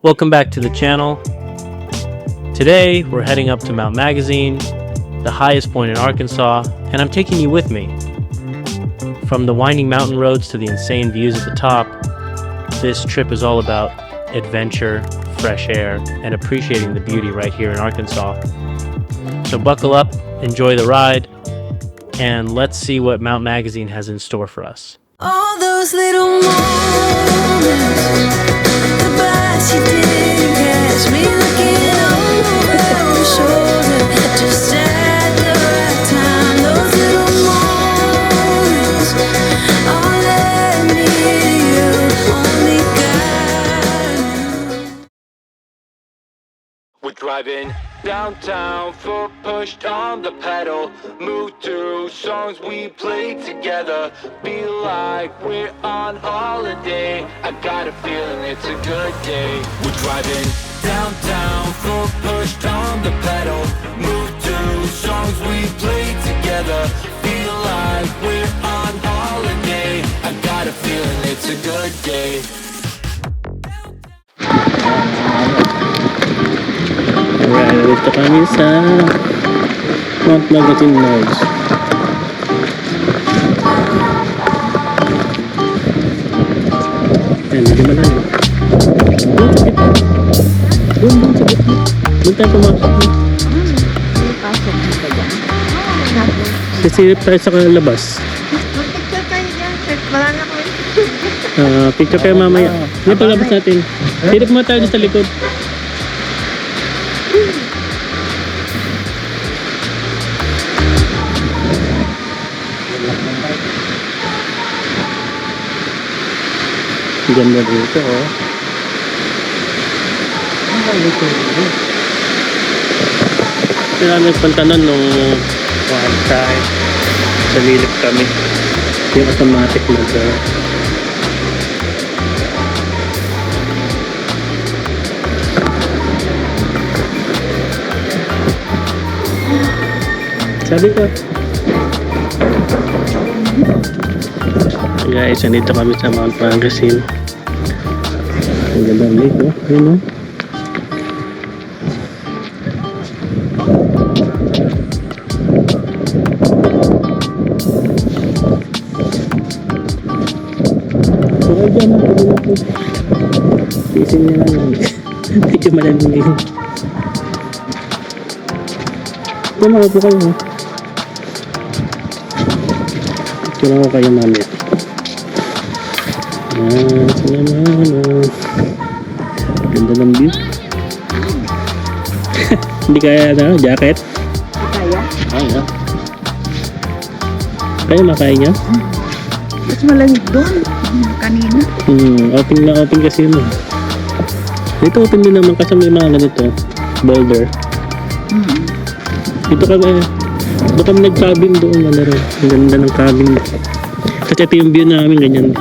Welcome back to the channel. Today we're heading up to Mount Magazine, the highest point in Arkansas, and I'm taking you with me. From the winding mountain roads to the insane views at the top, this trip is all about adventure, fresh air, and appreciating the beauty right here in Arkansas. So buckle up, enjoy the ride, and let's see what Mount Magazine has in store for us. All those little moments, the bus you didn't catch me looking over your shoulder, just at the right time. Those little moments, all that need you, only God knew. We're driving downtown, foot pushed on the pedal, move through songs we played together, feel like we're on holiday. I got a feeling it's a good day. We're driving downtown, foot pushed on the pedal, move through songs we played together, feel like we're on holiday. I got a feeling it's a good day. Alright, dito kami sa Mount Magazine Lodge. Ayan, hindi mo lang. Doon sa gitna. Doon sa gitna. Doon tayo pumasok. Sisilip tayo sa labas. Mag-picture tayo dyan. Wala na ko Picture kayo mamaya. Hindi, paglabas natin. Silip mo tayo sa likod. Ganda dito, oh. Kaya nagpunta nun nung one time. Sa lilip kami. Yung automatic na sabi ko. Guys, nandito kami sa Mount Magazine. Ang ganda ng lake, oh. Ayun, oh. So, ay dyan, pwede na po. Tiisin nyo lang yun. Medyo malamig yun. Diyan ako po kayo, oh. Picture ako kayo mamaya. Ayan, sila naman. Ganda ng view. Hindi kaya na, jacket? kaya. Kaya. Kaya makaya niya? Mas malamig doon. Kanina. Open na open kasi yun. Dito open din naman kasi may mga ganito. Boulder. Dito kami nag-cabin doon. Ang ganda ng cabin. Kasi ito yung view namin, ganyan.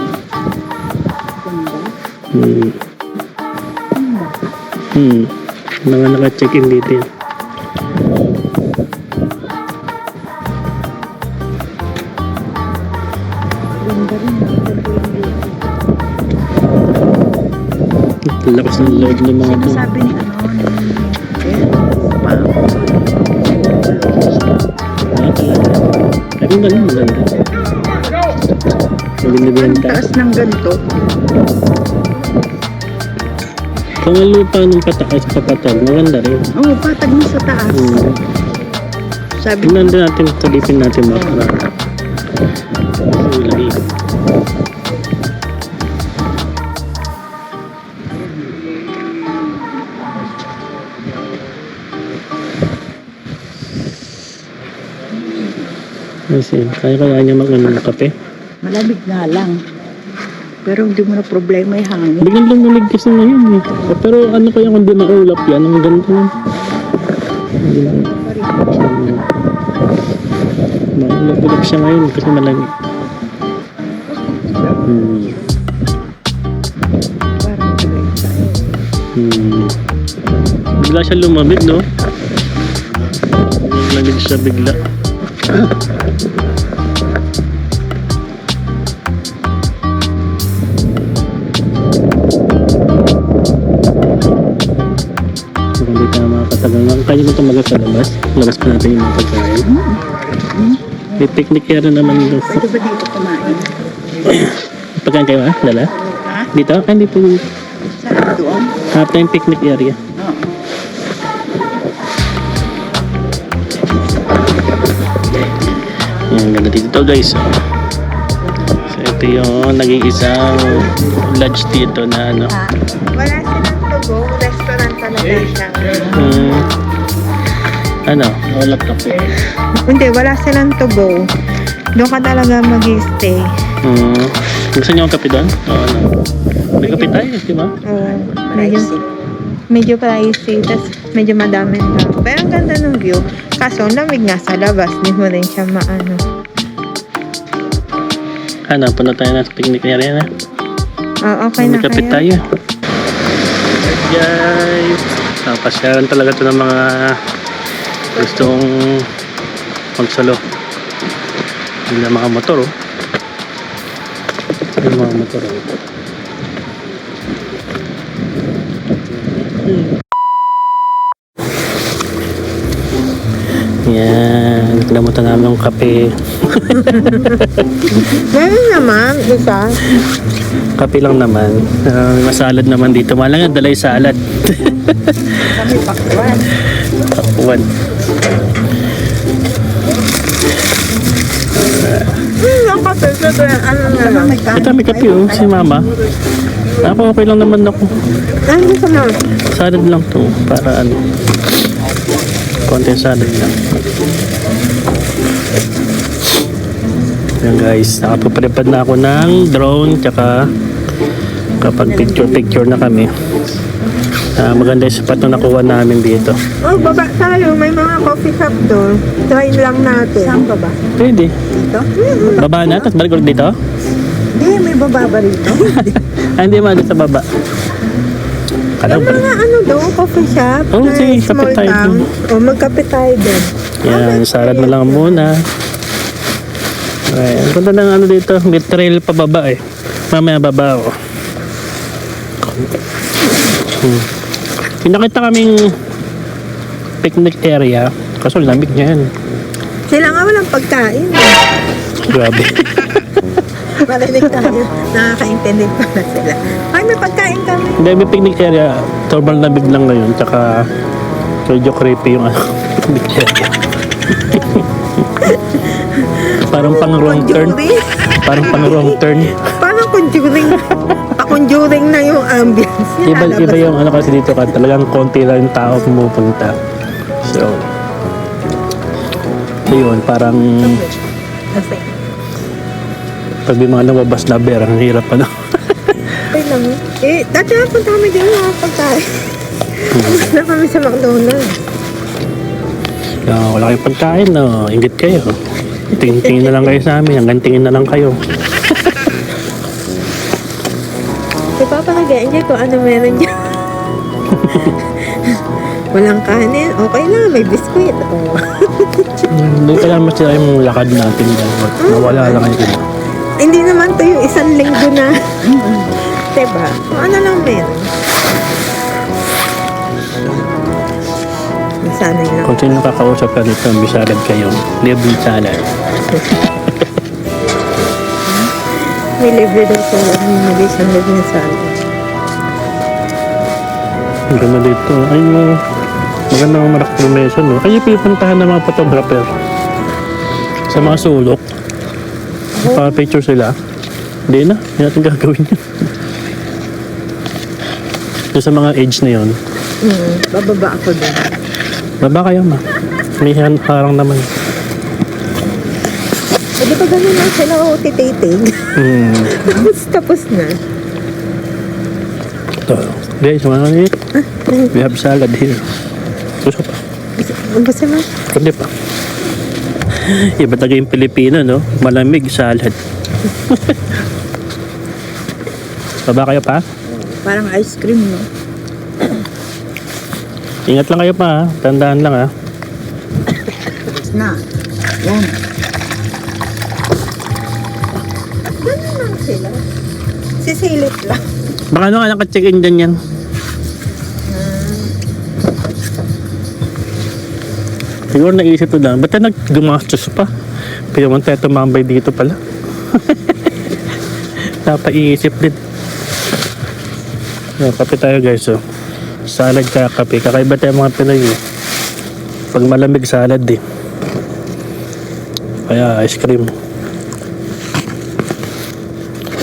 Mga naka-check-in dito yan. Ganda rin. Lakas ng loob ng mga to. Sinasabi ni wow. Ay, maganda. Maganda ba yan Ang taas ng ganito. Kung ang lupa ng pataas papatag, maganda rin. Oo, patag mo sa taas. Sabi Tingnan din natin, talipin natin mga para. Lagi. Kasi, kaya niya mag-ano ng kape. malamig nga lang. Pero hindi mo na problema yung hangin. Biglang lang nalig kasi ngayon eh. Pero ano kaya kung di maulap yan, ang ganito yan. Maulap siya ngayon kasi malamig. Parang tuloy tayo. Bigla siya lumamig, no? Lamig siya bigla. Nakakatagal lang. Kaya mo tumagal sa labas. Labas pa natin yung mga pagkain. May picnic area naman dito. Pwede ba dito kumain? Pagkain kayo ha? Dala? Ha? Dito? Ay, dito. Saan doon? Hanap tayong picnic area. Oo. Yan, ganda dito guys. So, ito yung naging isang lodge dito na ano. Wala silang to-go. Restaurant talaga siya. Ano? Wala kape. Hindi, wala silang to-go. Doon ka talaga mag-stay. Gusto niyo ang kape doon? Oo, ano? May kape tayo, di ba? Oo. Medyo pricey. Tapos medyo madaming tao. Pero ang ganda ng view. Kaso, lamig nga sa labas. Di mo rin siya maano. Ano, punta tayo na sa picnic area na. Okay na May kape kayo. tayo. Alright guys. Pasyaran talaga ito ng mga gustong magsalo. Yung mga motor oh. Yung mga motor oh. Yan, kinamutan namin yung kape. Meron naman, isa. Kape lang naman. May masalad naman dito. Malang nga, dalay salad. Kami pakwan. Takwan. Ang kape. Ano na lang. May kanin. Ito may kape oh, si mama. Ako okay lang naman ako. Ano gusto mo? Salad lang to. Para ano. Konting salad lang. Yan guys, nakapaprepad na ako ng drone. Tsaka kapag picture na kami. Maganda yung spot na nakuha namin dito. Oh, baba tayo. May mga coffee shop doon. Try lang natin. Saan ba ba? Pwede. Dito? Baba na, tapos balik ulit dito. Hindi, may bababa rito. Hindi man, sa baba. Kala Yung ko mga ano doon, coffee shop. Oh, na sige, small kape tayo town. dun. O, magkape tayo doon. yan, salad na lang muna. Ay, ang ganda ng ano dito, may trail pa baba eh. Mamaya baba ako. Pinakita kaming picnic area. Kaso lamig niya yan. Sila nga walang pagkain. Grabe. Marinig tayo. Nakakaintindi pa na sila. Ay, may pagkain kami. Hindi, may picnic area. Sobrang lamig lang ngayon. Tsaka medyo creepy yung ano, picnic area. Parang pang wrong turn. Conjuring. Parang pang wrong turn. Parang conjuring. Pa-conjuring na yung ambience. Iba yung ano kasi dito ka. Talagang konti lang yung tao pumupunta. So, ayun, parang pag may mga lumabas na beer, ang hirap ano. Okay lang. Dati napunta kami din mga pagkain. Wala kami sa McDonald's. Wala kayong pagkain, no? Ingit kayo. Tingin na lang kayo sa amin. Hanggang tingin na lang kayo. Papa nag-enjoy ko ano meron dyan. Walang kanin. Okay lang, may biskuit. Oh. Hindi ka lang masira yung lakad natin. Nawala lang kayo. Hindi naman to yung isang linggo na. Diba? Kung ano lang meron. Masanay lang. Kung sino nakakausap ka nito, bisalad kayo. Libre salad. May libre daw sa may isang libre sa akin. Ang ganda dito. Ay, maganda ng Marak Promesa, no? Ay, pipuntahan ng mga photographer. Sa mga sulok. Pa-picture sila. Hindi na. Hindi natin gagawin yun. Doon sa mga age na yun. Bababa ako doon. Baba kayo, ma. May harang naman. Pwede pa ganun lang sila o tititig. Tapos na. Ito. Guys, mga kanit. We have salad here. Gusto pa. Gusto mo? Kundi pa. Iba talaga yung Pilipino, no? Malamig, salad. Baba kayo pa? Parang ice cream, no? Ingat lang kayo pa, ha? Tandaan lang, ha? Tapos na. Yan. Ganun lang sila. Sisilip lang. Baka ano ka naka-check-in dyan yan? Siguro naisip ko lang, ba't na naggumastos pa? Pero man tayo tumambay dito pala. Napaiisip din. Kape tayo guys, oh. Salad ka kape. Kakaiba tayo mga Pinoy, eh. Pag malamig salad, eh. Kaya ice cream.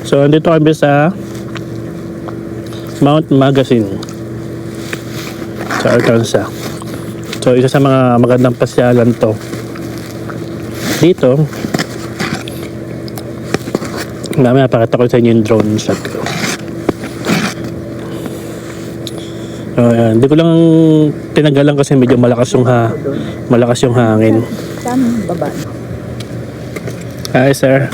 So, andito kami sa Mount Magazine sa Arkansas. So, isa sa mga magandang pasyalan to. Dito, mamaya pakita ko sa inyo yung drone shot ko. So, ayan. Hindi ko lang tinanggalan kasi medyo malakas yung hangin. Saan baba? Hi, sir.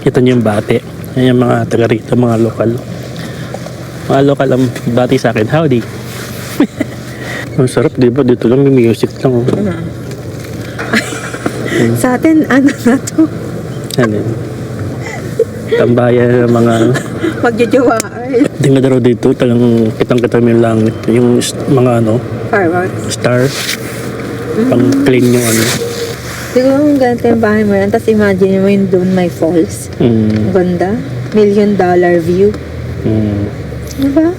Kita niyo yung bati. Yan yung mga taga rito, mga lokal. Mga lokal ang bati sa akin. Howdy. Ang sarap, di ba? Dito lang may music lang. Oh. Sa atin, ano na to? Yan yun. Tambayan ng mga... Magjajawaan. Tingnan na raw dito, talagang kitang-kita mo yung langit. Yung mga Fireworks. star. Pang clean yung ano. Siguro kung ganito yung bahay mo yan, tapos imagine mo yung doon may falls. Ang ganda. $1 million view. Diba?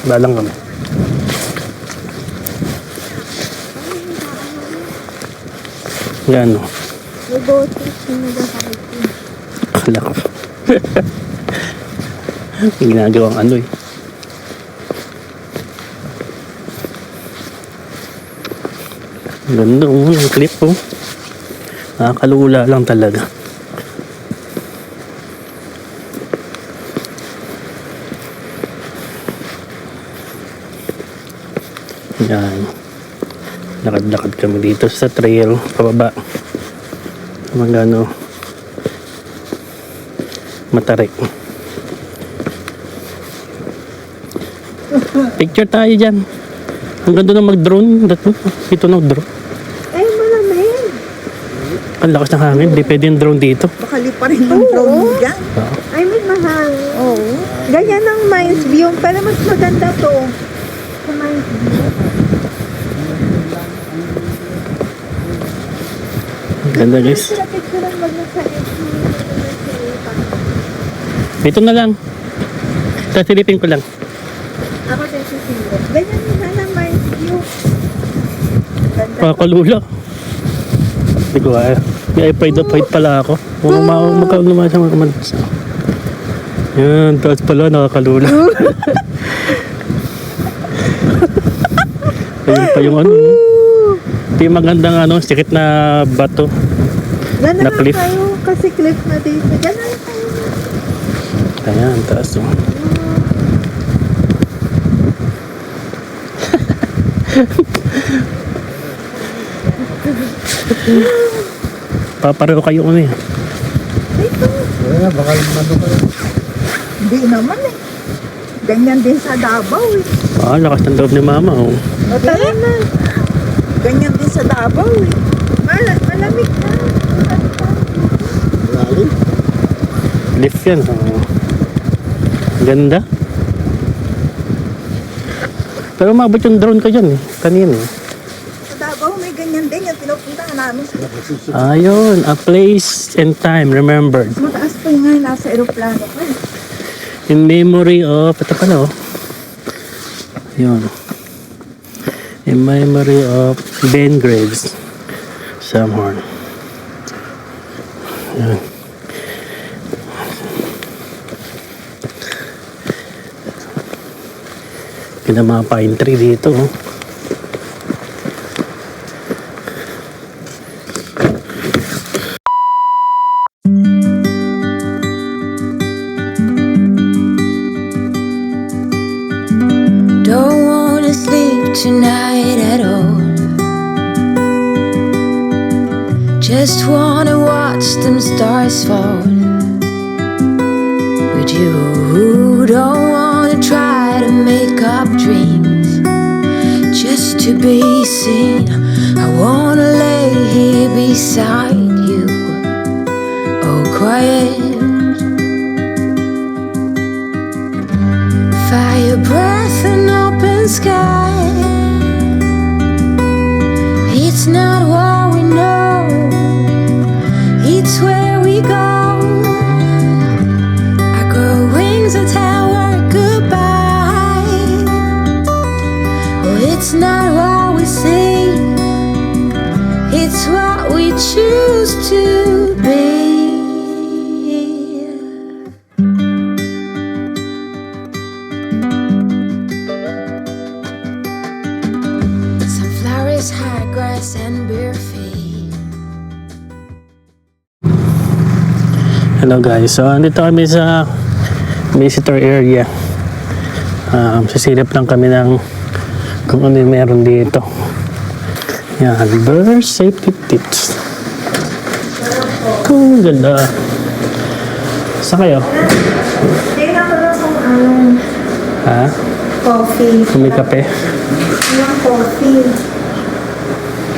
Balang kami. Yan o. May botes. Akala ko. Ginagawang ano eh. Ganda oh, yung clip oh. Nakakalula lang talaga. Yan. Lakad-lakad kami dito sa trail pababa. Magano Matarik. Picture tayo dyan. Ang ganda na mag-drone. Dito na drone. Ay, malamig. Ang lakas ng hangin. Di pwede yung drone dito. Bakali pa rin ng drone mo dyan. Ay, may mahangin. Oo. Ganyan ang Mines View. Pero mas maganda to. Sa Mines View. Ganda guys. Picture-picture mag nasa Dito na lang. Tasilipin ko lang. Ako din si Siro. Ganyan din na ang Mines View. Ganda. Kakalula. Hindi ko kaya. May pride pala ako. Magkakaroon naman siya mga kamansa. Yan, taas pala, nakakalula. Ayun pa yung ano. Ito yung magandang ano, sikit na bato. Diyan na Na lang cliff. tayo. Kasi cliff na dito. Diyan na lang tayo. Ayan, taas oh. Papareho kayo ano eh. Hindi naman eh. Ganyan din sa Davao eh. Lakas ng loob ni mama oh. O, tara na. Ganyan din sa Davao eh. Malamig na. Lift yan oh. Ganda. Pero mabot yung drone ka dyan eh. Kanina eh. Sa Davao may ganyan din. Yung pinupuntahan namin. Ayun, a place and time remembered. Mataas pa yung nga nasa aeroplano pa eh. In memory of, ito pala oh. Yun. In memory of Ben Graves. Samhorn. Yun. Yung mga pine tree dito oh. Don't wanna sleep tonight at all. Just wanna watch them stars fall. With you, don't wanna try to make up dreams just to be seen. I wanna lay here beside you, oh quiet. Fire breath and open sky. It's not what we know, it's where we go. I grow wings and tell her goodbye. Oh, it's not what we see, it's what we choose to be. Sunflowers, high grass, and bare feet. Hello guys, so andito kami sa visitor area. Sisilip lang kami ng kung ano yung meron dito. Yan, bird safety tips. Oh, ganda. Saan kayo? Tingnan ko lang kung anong Ha? coffee. Kung may kape? Anong coffee.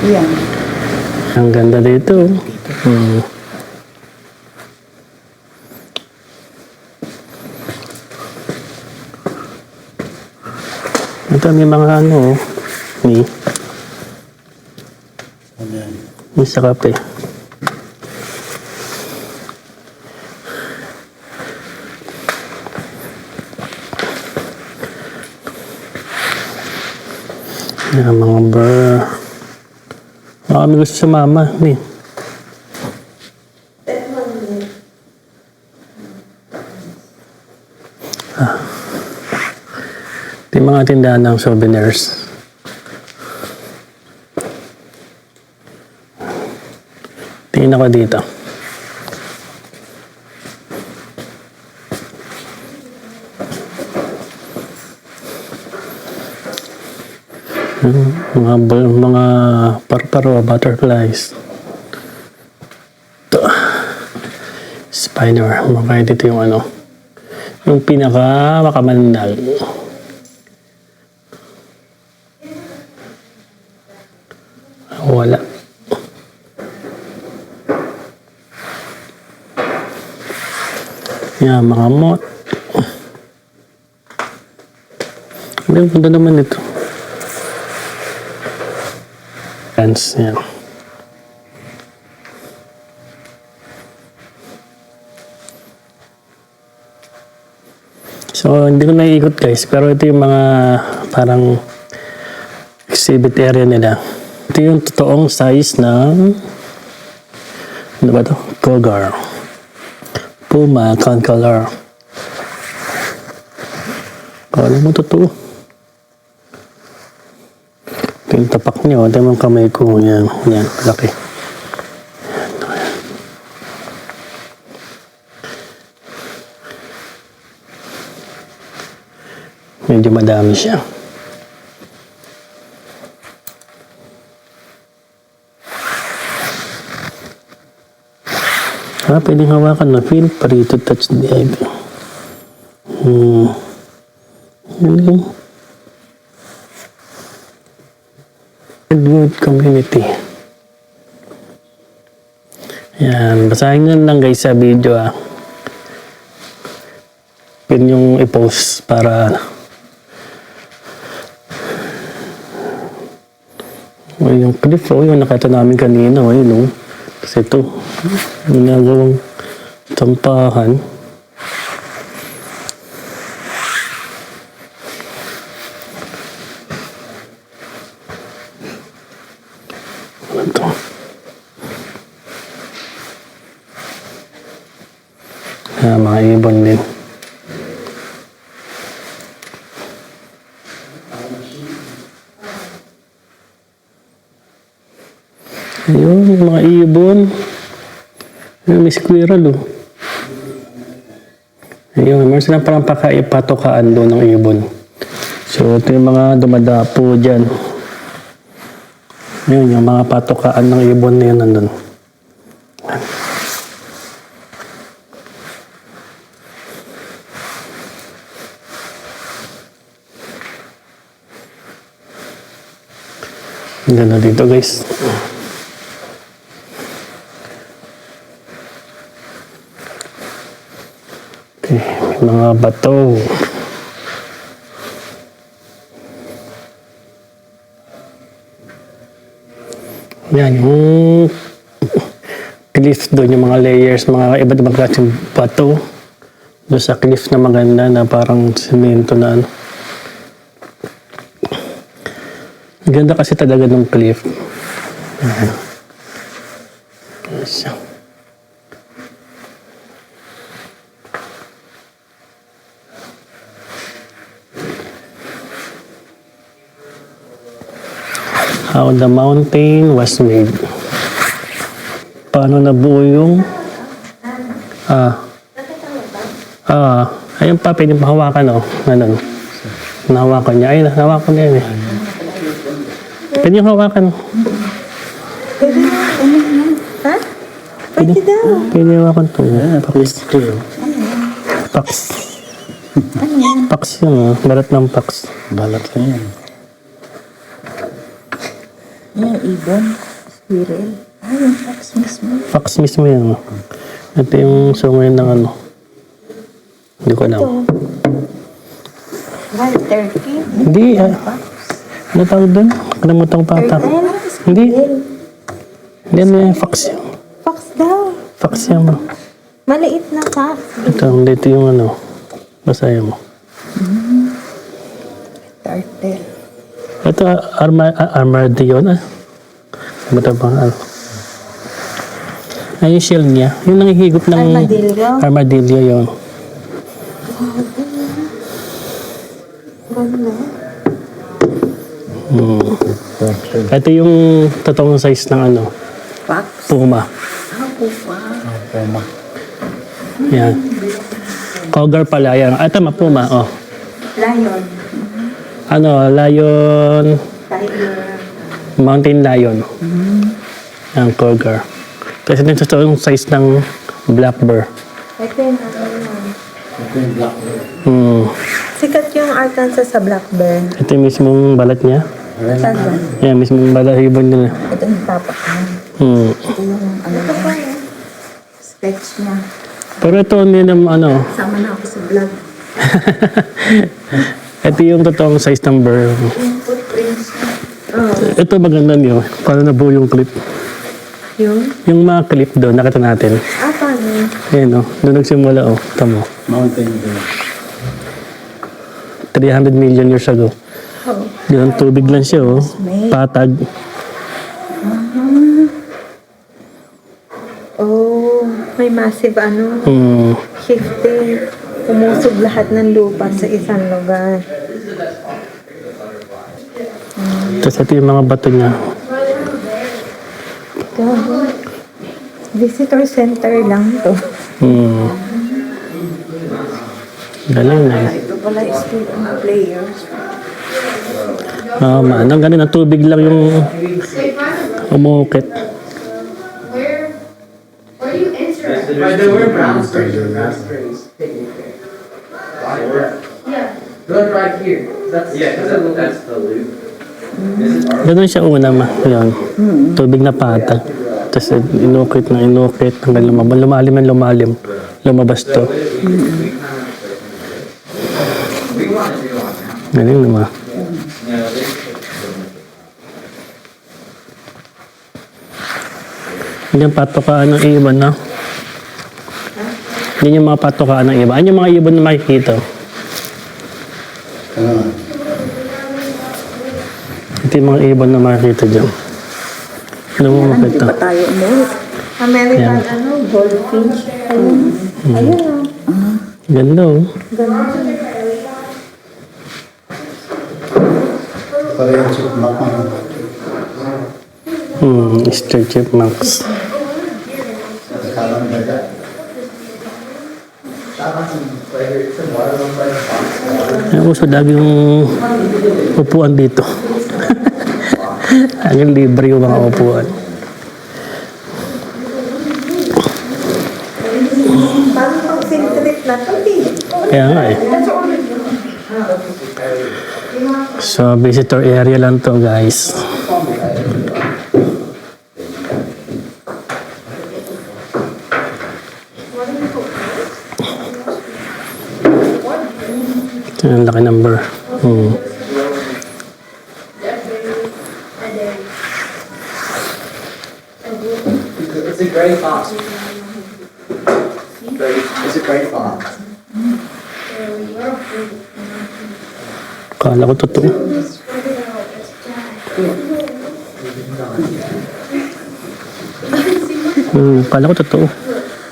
Yan. Ang ganda dito. Ito may mga ano, may sa kape. Yan, mga baka may gusto sa mama. Ito yung mga tindahan ng souvenirs. Tingin ako dito. Mga parparo, butterflies. Ito. Spider. Makaya dito yung ano. Yung pinaka makamandag. Wala. Yan, mga moth. Ang ganda naman ito. Fence, yan. So, hindi ko naiikot guys, pero ito yung mga parang exhibit area nila. Ito yung totoong size ng ano ba ito? Cougar. Puma, concolor. Kala mo totoo. Ito yung tapak niyo. Ito yung kamay ko. Yan. Yan. Laki. Medyo madami siya. Pwedeng hawakan na. Feel free to touch the egg. Redwood Community. Yan. Basahin nyo lang guys sa video Yun yung i-post para yung cliff yung nakita namin kanina. Yun kasi ito, ginagawang tampahan. Ano ito? Mga ibon din. Ayun, yung mga ibon. Ayun, may squirrel Ayun, meron silang parang patokaan doon ng ibon. So, ito yung mga dumadapo dyan. Ayun, yung mga patokaan ng ibon na yun nandun. Ang ganda dito guys. Okay, may mga bato. Yan, yung cliff doon, yung mga layers, mga iba't ibang klaseng bato. Doon sa cliff na maganda na parang simento na ano. Ganda kasi talaga ng cliff. Ayan. Yes. How the mountain was made. Paano nabuo yung ayun pa, pwede pahawakan ganun. Nahawakan niya. Ay, nahawakan niya yun eh. Pwede yung hawakan. Pwede na, ha? Pwede daw. Pwede hawakan to. Pax. Pax yun balat ng pax. Balat lang yan. Yan, ibon, squirrel. Ay, yung fox mismo. Pax mismo yan. Ito yung sungay ng ano. Hindi ko alam. Wild turkey. Hindi, ano tawag doon? Kalimutan ko pa ata. Hindi. Hindi, ano yung fox yun. Fox daw. Fox yan mo. Maliit na fox. Ito yung ano. Basahin mo. Turtle. Ito, armadillo na. Ano ito bang ano? Ay, yung shell niya. Yung nangihigop ng Armadillo? Armadillo yun. Ganda. Ito yung totoong size ng ano. Fox. Puma. Pupa. Puma. Yan. Cougar pala yan. Ah, tama, puma. Oh. Lion. Lion. Tiger. Mountain lion. Yan, cougar. Kasi ito yung totoong size ng black bear. Ito yung ano yan. Sikat yung Arkansas sa black bear. Ito yung mismong balat niya. Saan ba? Yan, mismong balahibon nila. Ito yung tapak niya. Ito yung ano niya. Sketch niya. Pero ito nila ano. Sama na ako sa vlog. Ito yung totoong size ng bear. Yung footprints niya. Ito maganda niyo. Paano nabuo yung clip? Yung? Yung mga clip doon, nakita natin. Paano? Ayan doon nagsimula Tamo. Mountain Dew. 300 million years ago. Oh. Yun, tubig lang siya Patag. Oh, may massive shifting. Umusog lahat ng lupa sa isang lugar. Tapos ito yung mga bato niya. Grabe. Visitor center lang to. Galing na. Ito pala is still mga players. Man, ang galing na tubig lang yung umukit. Where are you interested? There were brown springs or grass springs. Yeah. Look right here. That's that's the loop. Ganun siya una Yun. Tubig na patag. Tapos inukit, hanggang lumalim. Lumabas to. Galing naman. Yan patokaan ng ibon Yan yung mga patokaan ng ibon. Ano yung mga ibon na makikita? Ito yung mga ibon na makikita dyan. Ano mo makita? Hindi pa tayo umuwi. American Yan. goldfinch. Ayun. Ayun Ganda Ganda. Para yung chipmunk Easter chipmunks. Ang uso lagi yung upuan dito. Ang libre yung mga upuan. Parang pang trip na to, Kaya nga So, visitor area lang to, guys. Ang laki number. Gray fox. It's a gray fox. Kala ko totoo. Kala ko totoo.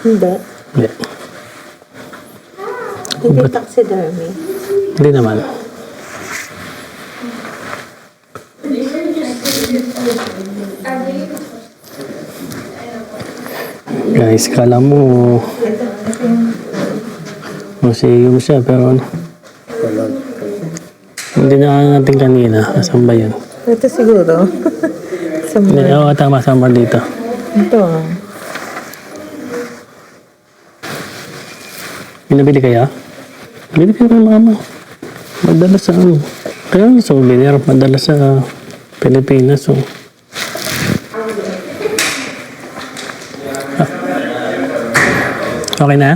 Hindi. Hindi. Hindi taxidermy. Hindi naman. Guys, kala mo museum siya, pero ano? Hindi na natin kanina. Asan ba yan? Ito siguro. Hindi, oo, tama, summer dito. Ito ah. Binabili kaya? Bili kayo ng mama. Madala sa ano. Kaya ang souvenir, madala sa Pilipinas. So. Okay na?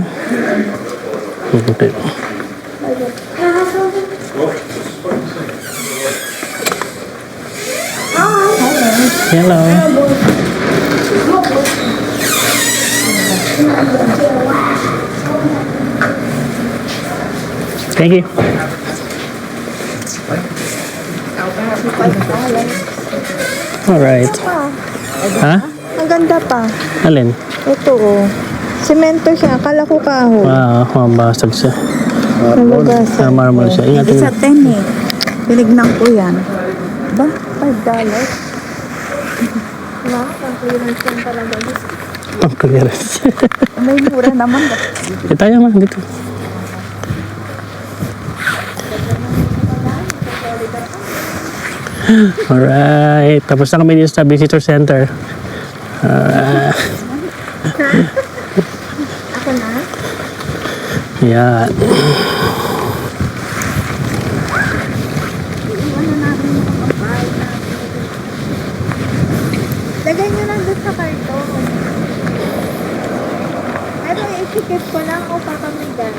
Okay. Hello. Thank you. Alright. Ha? Ang ganda pa. Alin? Ito oh. Semento siya. Akala ko kahoy. Mabasag siya. Nababasa. Marmol siya. Ingat Sa 10 eh. Binignan ko yan. Ba? $5? Wala, ang clearance yan talaga. Ang clearance. May mura naman. Tayo nga dito. Alright. Tapos na kami dito sa visitor center. Ako na? Yan. Lagay nyo lang doon sa karton. Pero isikip ko lang o papamigan.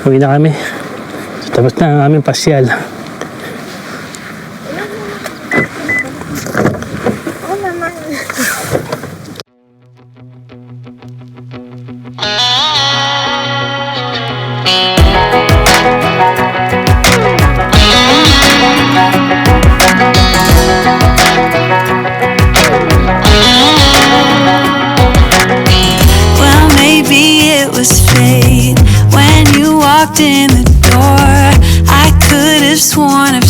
Uwi na kami. So, tapos na ang aming pasyal. Oo naman. Well, maybe it was fate when you walked in the door. I could have sworn I've